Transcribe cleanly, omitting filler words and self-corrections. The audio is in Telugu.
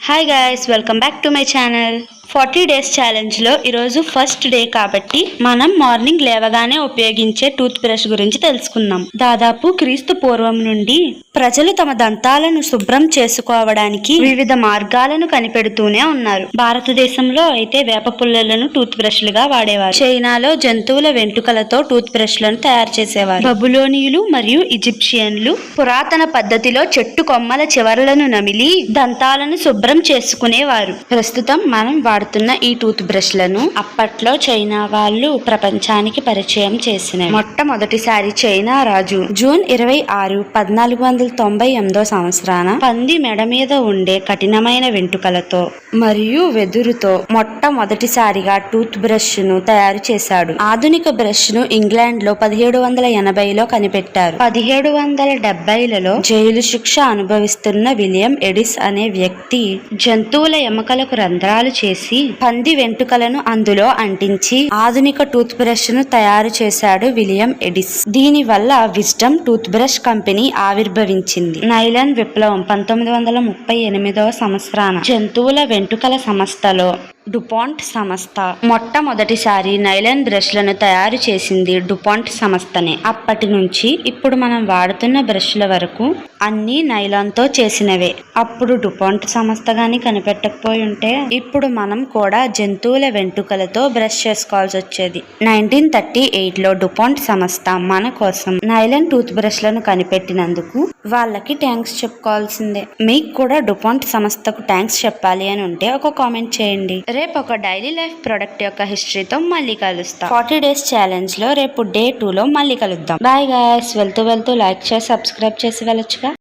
Hi guys, welcome back to my channel. 40 days ఛాలెంజ్లో ఈరోజు ఫస్ట్ డే కాబట్టి మనం మార్నింగ్ లేవగానే ఉపయోగించే టూత్ బ్రష్ గురించి తెలుసుకుందాం. దాదాపు క్రీస్తు పూర్వం నుండి ప్రజలు తమ దంతాలను శుభ్రం చేసుకోవడానికి వివిధ మార్గాలను కనిపెడుతూనే ఉన్నారు. భారతదేశంలో అయితే వేప పుల్లలను టూత్ బ్రష్లుగా వాడేవారు. చైనాలో జంతువుల వెంట్రుకలతో టూత్ బ్రష్లను తయారు చేసేవారు. బబులోనియులు మరియు ఈజిప్షియన్లు పురాతన పద్ధతిలో చెట్టు కొమ్మల చివర్లను నమిలి దంతాలను శుభ్రం చేసుకునేవారు. ప్రస్తుతం మనం వాడుతున్న ఈ టూత్ బ్రష్లను అప్పట్లో చైనా వాళ్ళు ప్రపంచానికి పరిచయం చేసినవి. మొట్టమొదటిసారి చైనా రాజు జూన్ 26, 1498 సంవత్సరాన పంది మెడ మీద ఉండే కఠినమైన వెంట్రుకలతో మరియు వెదురుతో మొట్టమొదటిసారిగా టూత్ బ్రష్ ను తయారు చేశాడు. ఆధునిక బ్రష్ ను ఇంగ్లాండ్ లో 1780లో కనిపెట్టారు. 1770లలో జైలు శిక్ష అనుభవిస్తున్న విలియం ఎడిస్ అనే వ్యక్తి జంతువుల ఎముకలకు రంధ్రాలు చేసి పంది వెంట్రుకలను అందులో అంటించి ఆధునిక టూత్ బ్రష్ ను తయారు చేశాడు విలియం ఎడిస్. దీని వల్ల విజ్డమ్ టూత్ బ్రష్ కంపెనీ ఆవిర్భవించింది. నైలాన్ విప్లవం 1938వ సంవత్సరాన జంతువుల వెంట్రుకల సంస్థలో డుపాంట్ సంస్థ మొట్టమొదటిసారి నైలాన్ బ్రష్లను తయారు చేసింది డుపాంట్ సంస్థనే. అప్పటి నుంచి ఇప్పుడు మనం వాడుతున్న బ్రష్ల వరకు అన్ని నైలాన్ తో చేసినవే. అప్పుడు డుపాంట్ సంస్థ గాని కనిపెట్టకపోయి ఉంటే ఇప్పుడు మనం కూడా జంతువుల వెంట్రుకలతో బ్రష్ చేసుకోవాల్సి వచ్చేది. 1938లో డుపాంట్ సంస్థ మన కోసం నైలాన్ టూత్ బ్రష్లను కనిపెట్టినందుకు వాళ్ళకి థ్యాంక్స్ చెప్పుకోవాల్సిందే. మీకు కూడా డుపాంట్ సంస్థకు థ్యాంక్స్ చెప్పాలి అని ఉంటే ఒక కామెంట్ చేయండి. రేపు ఒక డైలీ లైఫ్ ప్రొడక్ట్ యొక్క హిస్టరీతో మళ్ళీ కలుస్తాం. 40 డేస్ ఛాలెంజ్ లో రేపు డే 2లో మళ్ళీ కలుద్దాం. Bye guys. వెళ్తూ లైక్ చేసి సబ్స్క్రైబ్ చేసి వెళ్ళొచ్చుగా.